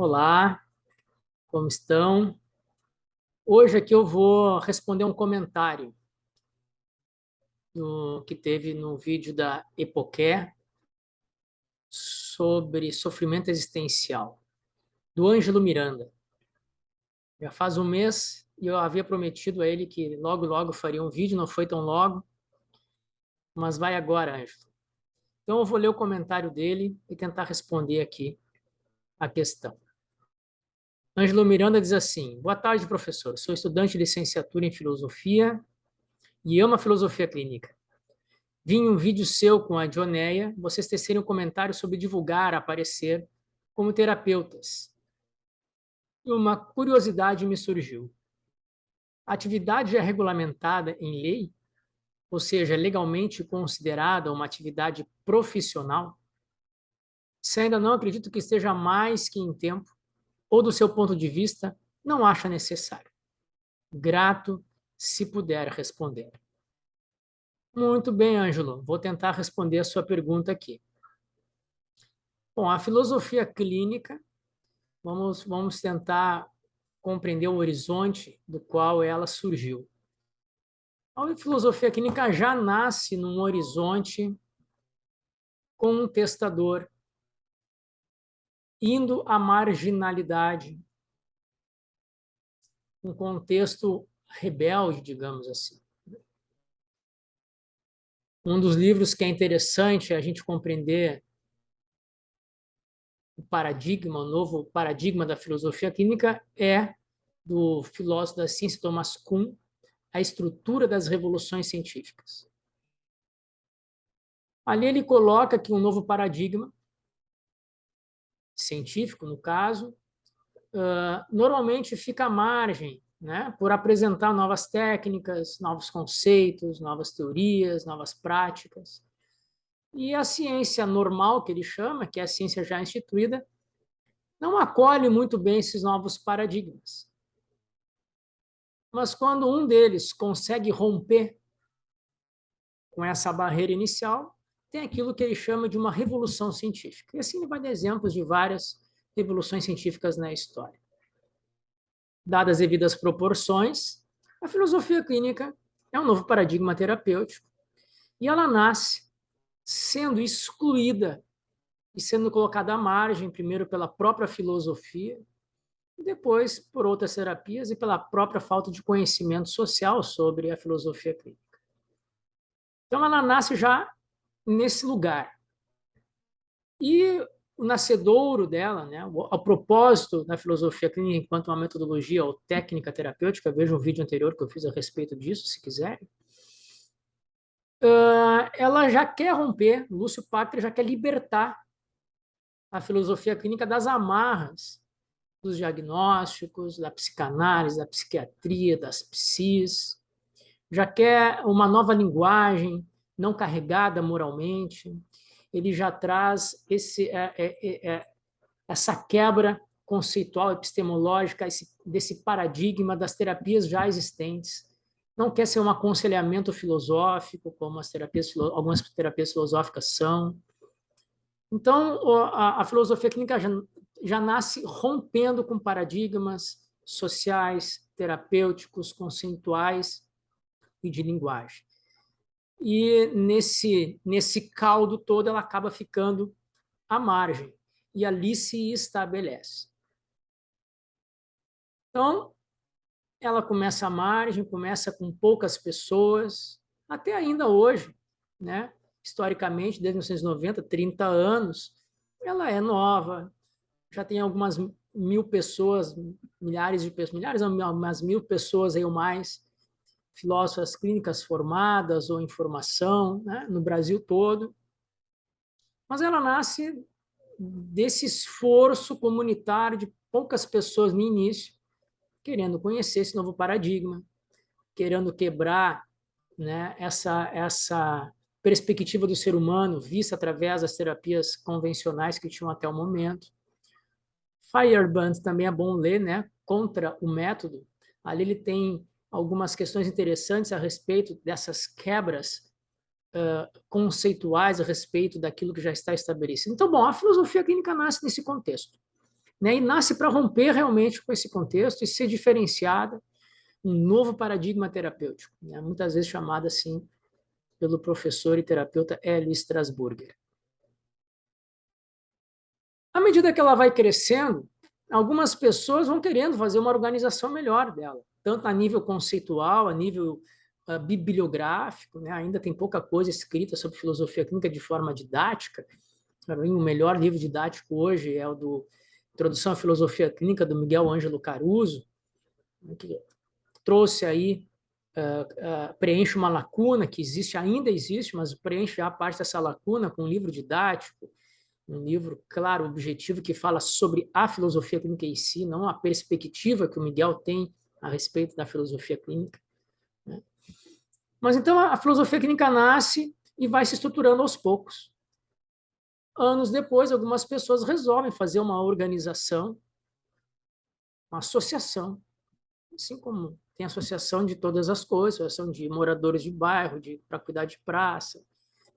Olá, como estão? Hoje aqui eu vou responder um comentário que teve no vídeo da Epoqué sobre sofrimento existencial, do Ângelo Miranda. Já faz um mês e eu havia prometido a ele que logo, logo faria um vídeo, não foi tão logo, mas vai agora, Ângelo. Então eu vou ler o comentário dele e tentar responder aqui a questão. Ângelo Miranda diz assim: Boa tarde, professor. Sou estudante de licenciatura em filosofia e amo a filosofia clínica. Vi um vídeo seu com a Dioneia, vocês tecerem um comentário sobre divulgar, aparecer como terapeutas. E uma curiosidade me surgiu. A atividade é regulamentada em lei, ou seja, legalmente considerada uma atividade profissional? Se ainda não acredito que esteja mais que em tempo, ou do seu ponto de vista, não acha necessário. Grato se puder responder. Muito bem, Ângelo. Vou tentar responder a sua pergunta aqui. Bom, a filosofia clínica, vamos tentar compreender o horizonte do qual ela surgiu. A filosofia clínica já nasce num horizonte contestador, indo à marginalidade, um contexto rebelde, digamos assim. Um dos livros que é interessante a gente compreender o paradigma, o novo paradigma da filosofia clínica é do filósofo da ciência Thomas Kuhn, A Estrutura das Revoluções Científicas. Ali ele coloca que um novo paradigma científico, no caso, normalmente fica à margem, né, por apresentar novas técnicas, novos conceitos, novas teorias, novas práticas. E a ciência normal, que ele chama, que é a ciência já instituída, não acolhe muito bem esses novos paradigmas. Mas quando um deles consegue romper com essa barreira inicial, tem aquilo que ele chama de uma revolução científica. E assim ele vai dar exemplos de várias revoluções científicas na história. Dadas as devidas proporções, a filosofia clínica é um novo paradigma terapêutico e ela nasce sendo excluída e sendo colocada à margem, primeiro pela própria filosofia, e depois por outras terapias e pela própria falta de conhecimento social sobre a filosofia clínica. Então ela nasce já nesse lugar. E o nascedouro dela, né, o propósito da filosofia clínica enquanto uma metodologia ou técnica terapêutica, veja um vídeo anterior que eu fiz a respeito disso, se quiserem, ela já quer romper, Lúcio Pacter já quer libertar a filosofia clínica das amarras dos diagnósticos, da psicanálise, da psiquiatria, das psis, já quer uma nova linguagem, não carregada moralmente, ele já traz essa quebra conceitual, epistemológica, desse paradigma das terapias já existentes. Não quer ser um aconselhamento filosófico, como algumas terapias filosóficas são. Então, a filosofia clínica já nasce rompendo com paradigmas sociais, terapêuticos, conceituais e de linguagem. E nesse caldo todo ela acaba ficando à margem e ali se estabelece. Então, ela começa à margem, começa com poucas pessoas, até ainda hoje, né? Historicamente, desde 1990, 30 anos, ela é nova, já tem algumas mil pessoas, milhares de pessoas, milhares, umas 1000 pessoas aí ou mais, filósofas clínicas formadas ou em formação, né, no Brasil todo. Mas ela nasce desse esforço comunitário de poucas pessoas no início, querendo conhecer esse novo paradigma, querendo quebrar, né, essa perspectiva do ser humano vista através das terapias convencionais que tinham até o momento. Feyerabend também é bom ler, né, Contra o Método. Ali ele tem algumas questões interessantes a respeito dessas quebras conceituais a respeito daquilo que já está estabelecido. Então, bom, a filosofia clínica nasce nesse contexto. né? E nasce para romper realmente com esse contexto e ser diferenciada, um novo paradigma terapêutico, né? Muitas vezes chamado assim pelo professor e terapeuta Hélio Strasburger. À medida que ela vai crescendo, algumas pessoas vão querendo fazer uma organização melhor dela, tanto a nível conceitual, a nível bibliográfico, né? Ainda tem pouca coisa escrita sobre filosofia clínica de forma didática. Para mim, o melhor livro didático hoje é o do Introdução à Filosofia Clínica, do Miguel Ângelo Caruso, que trouxe aí, preenche uma lacuna que existe, ainda existe, mas preenche já parte dessa lacuna com um livro didático, um livro, claro, objetivo, que fala sobre a filosofia clínica em si, não a perspectiva que o Miguel tem a respeito da filosofia clínica, né? Mas então a filosofia clínica nasce e vai se estruturando aos poucos. Anos depois, algumas pessoas resolvem fazer uma organização, uma associação, assim como tem associação de todas as coisas, associação de moradores de bairro, para cuidar de praça,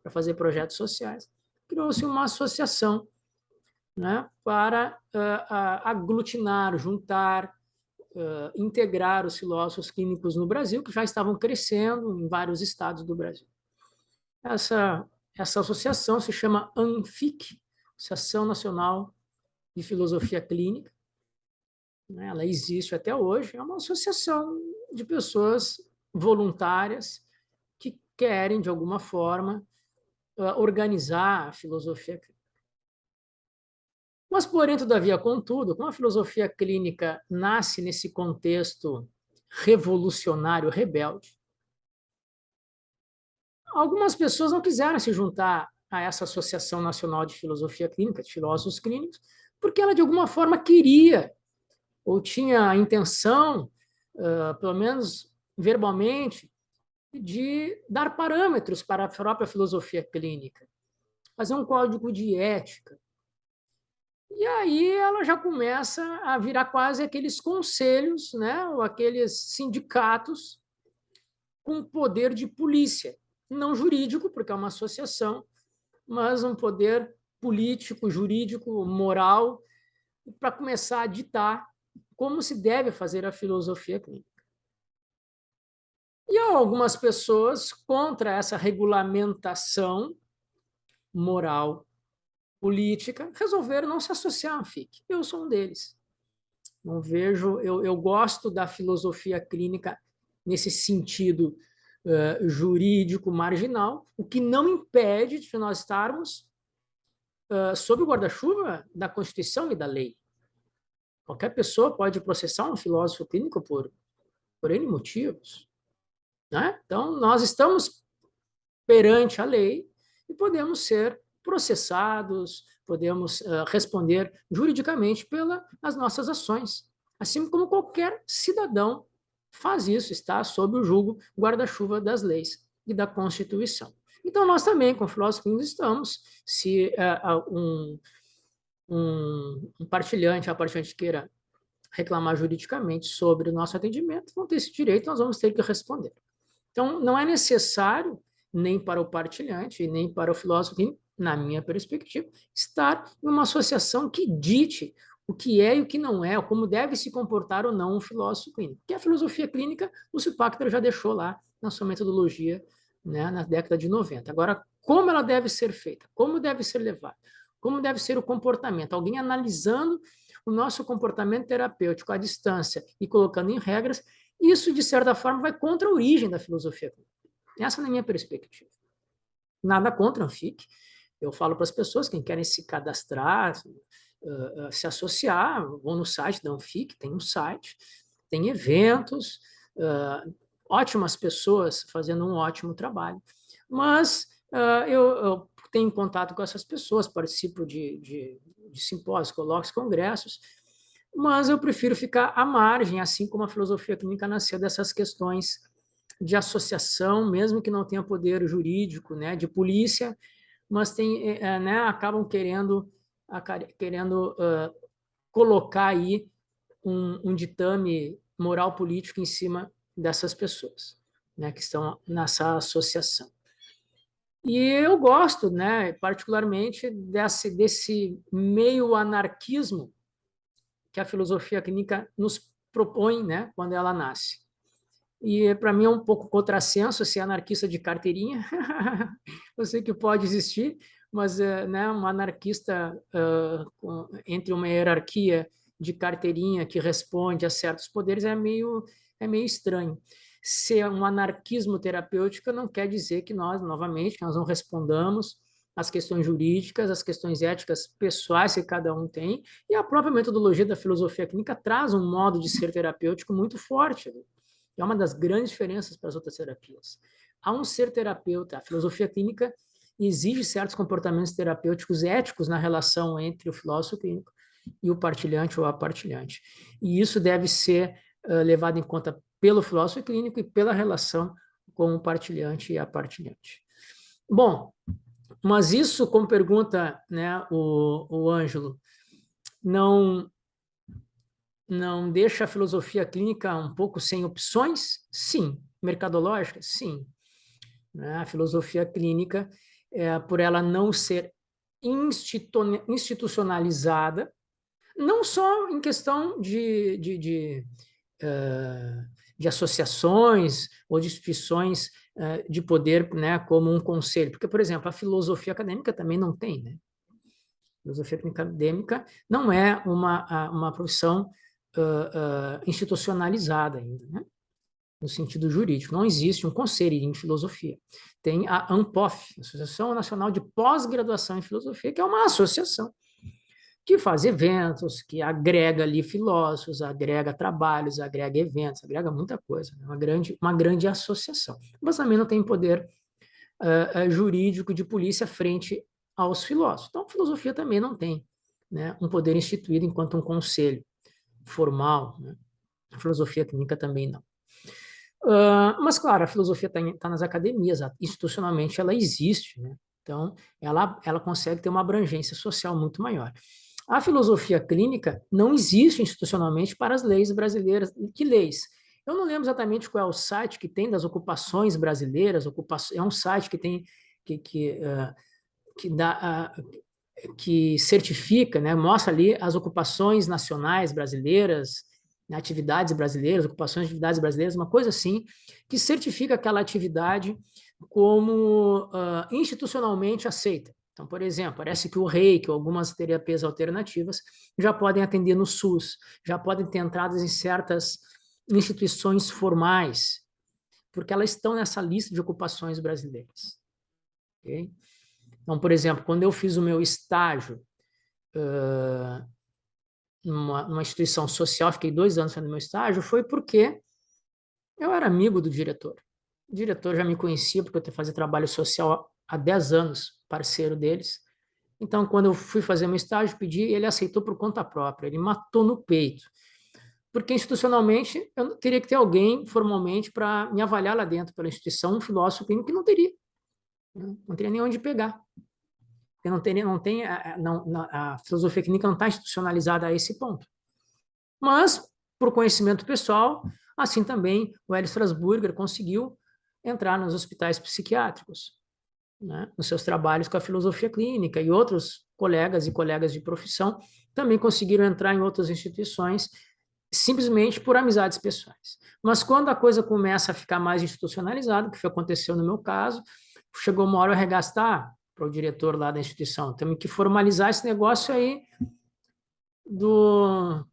para fazer projetos sociais. Criou-se uma associação, né, para aglutinar, juntar, integrar os filósofos clínicos no Brasil, que já estavam crescendo em vários estados do Brasil. Essa associação se chama ANFIC, Associação Nacional de Filosofia Clínica, né? Ela existe até hoje, é uma associação de pessoas voluntárias que querem, de alguma forma, organizar a filosofia clínica. Mas, porém, todavia, contudo, como a filosofia clínica nasce nesse contexto revolucionário, rebelde, algumas pessoas não quiseram se juntar a essa Associação Nacional de Filosofia Clínica, de filósofos clínicos, porque ela, de alguma forma, queria ou tinha a intenção, pelo menos verbalmente, de dar parâmetros para a própria filosofia clínica, fazer um código de ética. E aí ela já começa a virar quase aqueles conselhos, né, ou aqueles sindicatos com poder de polícia, não jurídico, porque é uma associação, mas um poder político, jurídico, moral, para começar a ditar como se deve fazer a filosofia clínica. E algumas pessoas, contra essa regulamentação moral, política, resolveram não se associar à FIC. Eu sou um deles. Não vejo, eu gosto da filosofia clínica nesse sentido jurídico marginal, o que não impede de nós estarmos sob o guarda-chuva da Constituição e da lei. Qualquer pessoa pode processar um filósofo clínico por N motivos, né? Então, nós estamos perante a lei e podemos ser processados, podemos responder juridicamente pelas nossas ações, assim como qualquer cidadão faz isso, está sob o julgo guarda-chuva das leis e da Constituição. Então, nós também, com filósofos, estamos, se um partilhante queira reclamar juridicamente sobre o nosso atendimento, vão ter esse direito, nós vamos ter que responder. Então, não é necessário, nem para o partilhante, nem para o filósofo, na minha perspectiva, estar em uma associação que dite o que é e o que não é, ou como deve se comportar ou não um filósofo clínico. Porque a filosofia clínica, o Schupacter já deixou lá na sua metodologia, né, na década de 90. Agora, como ela deve ser feita? Como deve ser levada? Como deve ser o comportamento? Alguém analisando o nosso comportamento terapêutico à distância e colocando em regras, isso, de certa forma, vai contra a origem da filosofia clínica. Essa é a minha perspectiva. Nada contra a Anfic. Eu falo para as pessoas, quem querem se cadastrar, se associar, vão no site da Anfic, tem um site, tem eventos, ótimas pessoas fazendo um ótimo trabalho. Mas eu tenho contato com essas pessoas, participo de simpósios, colóquios, congressos, mas eu prefiro ficar à margem, assim como a filosofia clínica nasceu dessas questões de associação, mesmo que não tenha poder jurídico, né, de polícia, mas tem, né, acabam querendo colocar aí um ditame moral político em cima dessas pessoas, né, que estão nessa associação. E eu gosto, né, particularmente desse meio anarquismo que a filosofia clínica nos propõe, né, quando ela nasce. E para mim é um pouco contrassenso ser anarquista de carteirinha. Eu sei que pode existir, mas né, um anarquista entre uma hierarquia de carteirinha que responde a certos poderes é meio estranho. Ser um anarquismo terapêutico não quer dizer que nós, novamente, que nós não respondamos às questões jurídicas, às questões éticas pessoais que cada um tem, e a própria metodologia da filosofia clínica traz um modo de ser terapêutico muito forte. É uma das grandes diferenças para as outras terapias. Ao um ser terapeuta, a filosofia clínica exige certos comportamentos terapêuticos éticos na relação entre o filósofo clínico e o partilhante ou a partilhante. E isso deve ser levado em conta pelo filósofo clínico e pela relação com o partilhante e a partilhante. Bom, mas isso, como pergunta, né, o Ângelo, não deixa a filosofia clínica um pouco sem opções? Sim. Mercadológicas? Sim. A filosofia clínica, por ela não ser institucionalizada, não só em questão de associações ou de instituições de poder, né, como um conselho. Porque, por exemplo, a filosofia acadêmica também não tem, né? A filosofia acadêmica não é uma profissão institucionalizada ainda, né? No sentido jurídico. Não existe um conselho em filosofia. Tem a ANPOF, Associação Nacional de Pós-Graduação em Filosofia, que é uma associação que faz eventos, que agrega ali filósofos, agrega trabalhos, agrega eventos, agrega muita coisa. Né? Uma grande associação. Mas também não tem poder jurídico de polícia frente aos filósofos. Então, a filosofia também não tem, né, um poder instituído enquanto um conselho formal. Né? A filosofia clínica também não. Mas, claro, a filosofia está nas academias, institucionalmente ela existe, né? Então ela consegue ter uma abrangência social muito maior. A filosofia clínica não existe institucionalmente para as leis brasileiras. Que leis? Eu não lembro exatamente qual é o site que tem das ocupações brasileiras, é um site que tem que certifica, né, mostra ali as ocupações nacionais brasileiras, né, atividades brasileiras, ocupações de atividades brasileiras, uma coisa assim, que certifica aquela atividade como institucionalmente aceita. Então, por exemplo, parece que o reiki ou algumas terapias alternativas já podem atender no SUS, já podem ter entradas em certas instituições formais, porque elas estão nessa lista de ocupações brasileiras. Okay? Então, por exemplo, quando eu fiz o meu estágio numa instituição social, fiquei 2 anos fazendo meu estágio, foi porque eu era amigo do diretor. O diretor já me conhecia, porque eu fazia trabalho social há 10 anos, parceiro deles. Então, quando eu fui fazer meu estágio, pedi, ele aceitou por conta própria, ele matou no peito. Porque institucionalmente, eu teria que ter alguém formalmente para me avaliar lá dentro, pela instituição, um filósofo que não teria. Não teria nem onde pegar. Porque a filosofia clínica não está institucionalizada a esse ponto. Mas, por conhecimento pessoal, assim também o Hélio Strasburger conseguiu entrar nos hospitais psiquiátricos, né, nos seus trabalhos com a filosofia clínica, e outros colegas e colegas de profissão também conseguiram entrar em outras instituições simplesmente por amizades pessoais. Mas quando a coisa começa a ficar mais institucionalizada, que foi aconteceu no meu caso, chegou uma hora eu arregastar para o diretor lá da instituição, temos que formalizar esse negócio aí do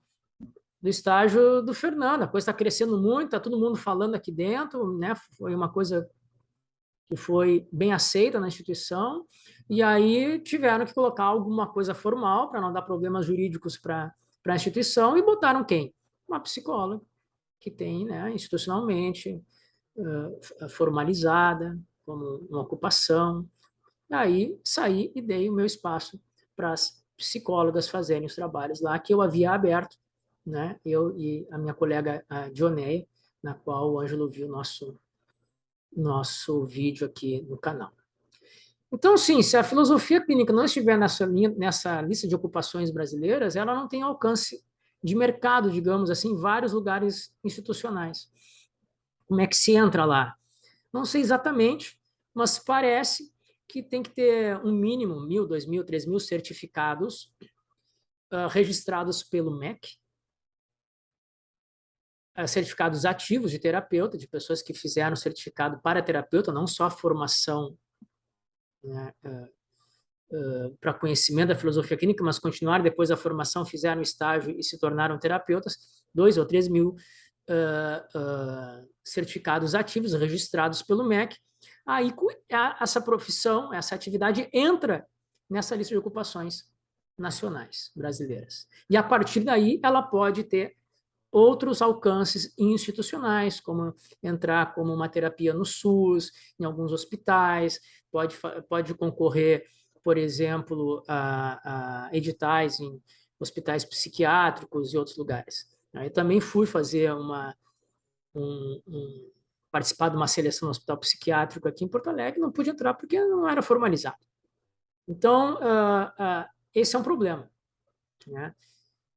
estágio do Fernando. A coisa está crescendo muito, está todo mundo falando aqui dentro, né? Foi uma coisa que foi bem aceita na instituição, e aí tiveram que colocar alguma coisa formal para não dar problemas jurídicos para a instituição, e botaram quem? Uma psicóloga, que tem, né, institucionalmente formalizada, como uma ocupação. Aí saí e dei o meu espaço para as psicólogas fazerem os trabalhos lá, que eu havia aberto, né? Eu e a minha colega a Dioneia, na qual o Ângelo viu nosso vídeo aqui no canal. Então, sim, se a filosofia clínica não estiver nessa lista de ocupações brasileiras, ela não tem alcance de mercado, digamos assim, em vários lugares institucionais. Como é que se entra lá? Não sei exatamente, mas parece que tem que ter um mínimo, 1.000, 2.000, 3.000 certificados registrados pelo MEC, certificados ativos de terapeuta, de pessoas que fizeram certificado para terapeuta, não só a formação, né, para conhecimento da filosofia clínica, mas continuaram depois da formação, fizeram estágio e se tornaram terapeutas, 2 ou 3 mil certificados ativos registrados pelo MEC. Aí essa profissão, essa atividade entra nessa lista de ocupações nacionais brasileiras. E a partir daí ela pode ter outros alcances institucionais, como entrar como uma terapia no SUS, em alguns hospitais, pode concorrer, por exemplo, a editais em hospitais psiquiátricos e outros lugares. Eu também fui fazer participar de uma seleção no hospital psiquiátrico aqui em Porto Alegre, não pude entrar porque não era formalizado. Então, esse é um problema, né?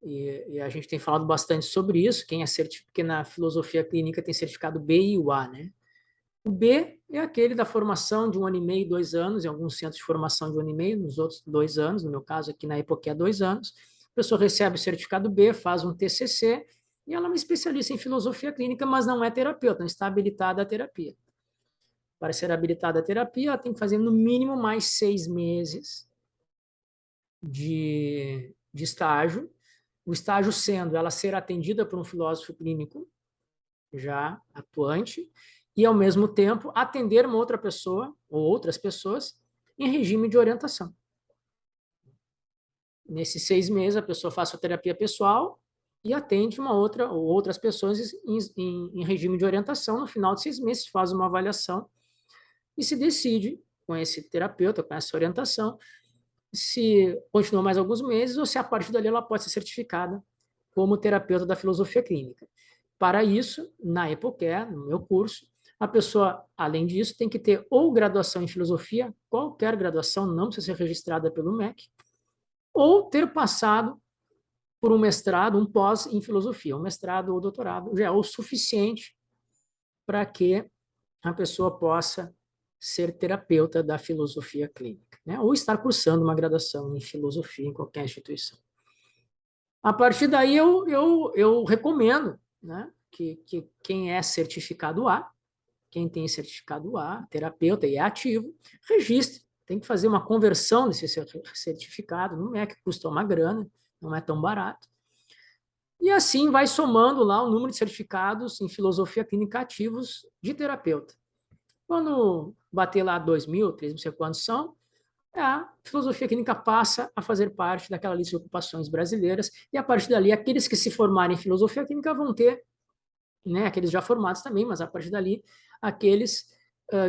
E a gente tem falado bastante sobre isso, porque na filosofia clínica tem certificado B e o A, né? O B é aquele da formação de 1 ano e meio, 2 anos, em alguns centros de formação de 1 ano e meio, nos outros 2 anos, no meu caso aqui na EPOC é 2 anos. A pessoa recebe o certificado B, faz um TCC, e ela é uma especialista em filosofia clínica, mas não é terapeuta, não está habilitada à terapia. Para ser habilitada à terapia, ela tem que fazer no mínimo mais 6 meses de estágio, o estágio sendo ela ser atendida por um filósofo clínico já atuante e, ao mesmo tempo, atender uma outra pessoa ou outras pessoas em regime de orientação. Nesses 6 meses, a pessoa faz sua terapia pessoal e atende uma outra ou outras pessoas em regime de orientação. No final de 6 meses, faz uma avaliação e se decide, com esse terapeuta, com essa orientação, se continua mais alguns meses ou se a partir dali ela pode ser certificada como terapeuta da filosofia clínica. Para isso, na EPOCHE, no meu curso, a pessoa, além disso, tem que ter ou graduação em filosofia, qualquer graduação, não precisa ser registrada pelo MEC, ou ter passado por um mestrado, um pós em filosofia, um mestrado ou doutorado, já é o suficiente para que a pessoa possa ser terapeuta da filosofia clínica, né? Ou estar cursando uma graduação em filosofia em qualquer instituição. A partir daí, eu recomendo, né, que quem é certificado A, quem tem certificado A, terapeuta e é ativo, registre. Tem que fazer uma conversão desse certificado, não é que custa uma grana, não é tão barato. E assim vai somando lá o número de certificados em filosofia clínica ativos de terapeuta. Quando bater lá 2.000, 3.000, não sei quantos são, a filosofia clínica passa a fazer parte daquela lista de ocupações brasileiras, e a partir dali, aqueles que se formarem em filosofia clínica vão ter, né, aqueles já formados também, mas a partir dali, aqueles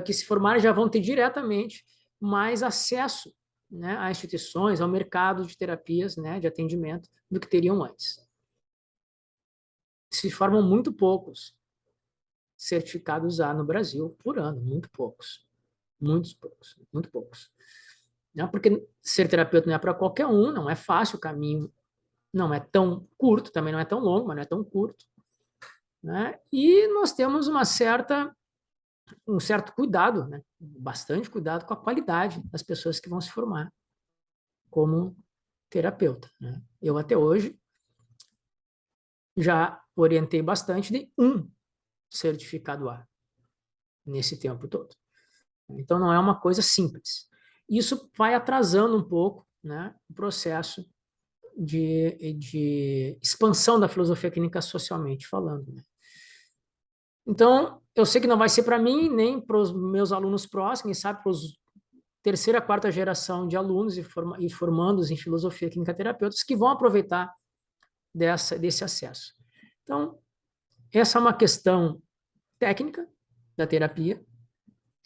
que se formarem já vão ter diretamente mais acesso, né, a instituições, ao mercado de terapias, né, de atendimento, do que teriam antes. Se formam muito poucos certificados A no Brasil por ano, muito poucos. Muitos poucos, muito poucos. Não, porque ser terapeuta não é para qualquer um, não é fácil, o caminho não é tão curto, também não é tão longo, mas não é tão curto. Né? E nós temos um certo cuidado, né? Bastante cuidado com a qualidade das pessoas que vão se formar como terapeuta. Né? Eu até hoje já orientei bastante de um certificado A nesse tempo todo. Então não é uma coisa simples. Isso vai atrasando um pouco, né, o processo de expansão da filosofia clínica socialmente falando. Né? Então, eu sei que não vai ser para mim, nem para os meus alunos próximos, quem sabe para os terceira, quarta geração de alunos e formandos em filosofia clínica terapeutas que vão aproveitar desse acesso. Então, essa é uma questão técnica da terapia,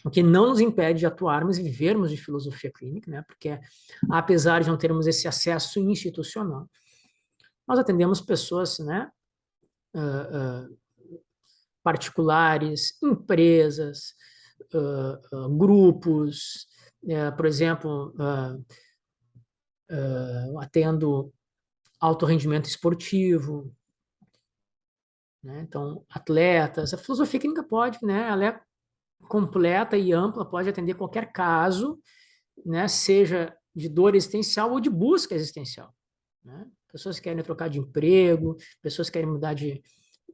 o que não nos impede de atuarmos e vivermos de filosofia clínica, né? Porque apesar de não termos esse acesso institucional, nós atendemos pessoas, né, particulares, empresas, grupos, por exemplo, atendo alto rendimento esportivo, né? Então, atletas, a filosofia clínica pode, né, ela é completa e ampla, pode atender qualquer caso, né, seja de dor existencial ou de busca existencial. Né? Pessoas que querem trocar de emprego, pessoas que querem mudar de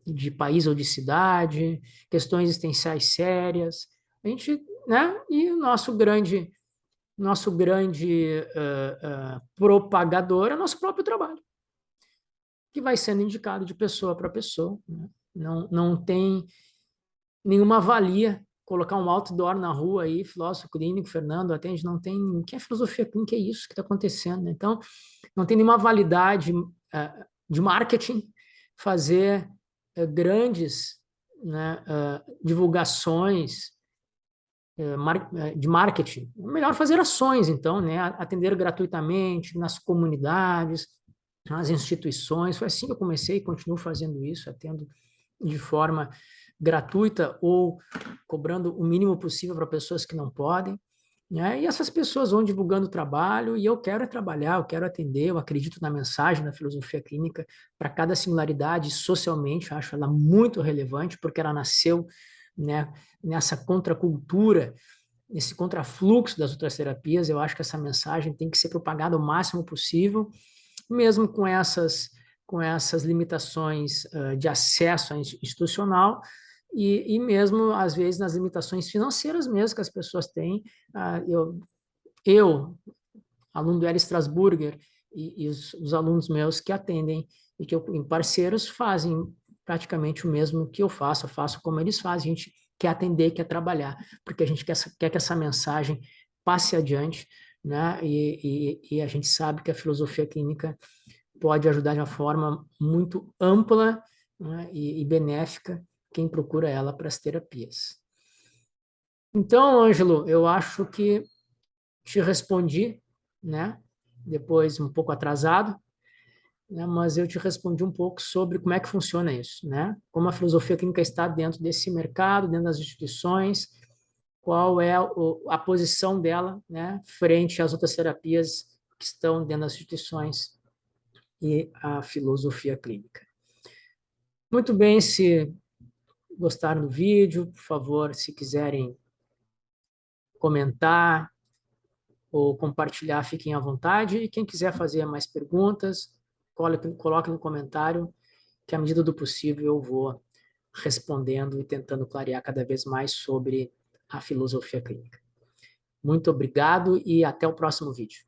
de país ou de cidade, questões existenciais sérias. A gente, né? E o nosso grande propagador é o nosso próprio trabalho, que vai sendo indicado de pessoa para pessoa, né? Não tem nenhuma valia colocar um outdoor na rua aí, filósofo clínico, Fernando atende, não tem, que é filosofia clínica, é isso que está acontecendo, né? Então, não tem nenhuma validade de marketing fazer grandes, né, divulgações de marketing. É melhor fazer ações, então, né? Atender gratuitamente nas comunidades, nas instituições. Foi assim que eu comecei e continuo fazendo isso, atendo de forma gratuita ou cobrando o mínimo possível para pessoas que não podem. Né? E essas pessoas vão divulgando o trabalho e eu quero trabalhar, eu quero atender, eu acredito na mensagem da filosofia clínica para cada singularidade socialmente, eu acho ela muito relevante porque ela nasceu, né, nessa contracultura, nesse contrafluxo das outras terapias. Eu acho que essa mensagem tem que ser propagada o máximo possível, mesmo com essas limitações de acesso institucional e mesmo, às vezes, nas limitações financeiras mesmo que as pessoas têm. Eu aluno do L. Strasburger, e os alunos meus que atendem e que em parceiros fazem praticamente o mesmo que eu faço como eles fazem. A gente quer atender, quer trabalhar, porque a gente quer que essa mensagem passe adiante, né? E a gente sabe que a filosofia clínica pode ajudar de uma forma muito ampla, né, e benéfica quem procura ela para as terapias. Então, Ângelo, eu acho que te respondi, né? Depois um pouco atrasado, né? Mas eu te respondi um pouco sobre como é que funciona isso, né? Como a filosofia clínica está dentro desse mercado, dentro das instituições, qual é a posição dela, né? Frente às outras terapias que estão dentro das instituições e a filosofia clínica. Muito bem, se gostaram do vídeo, por favor, se quiserem comentar ou compartilhar, fiquem à vontade. E quem quiser fazer mais perguntas, coloque no comentário, que à medida do possível eu vou respondendo e tentando clarear cada vez mais sobre a filosofia clínica. Muito obrigado e até o próximo vídeo.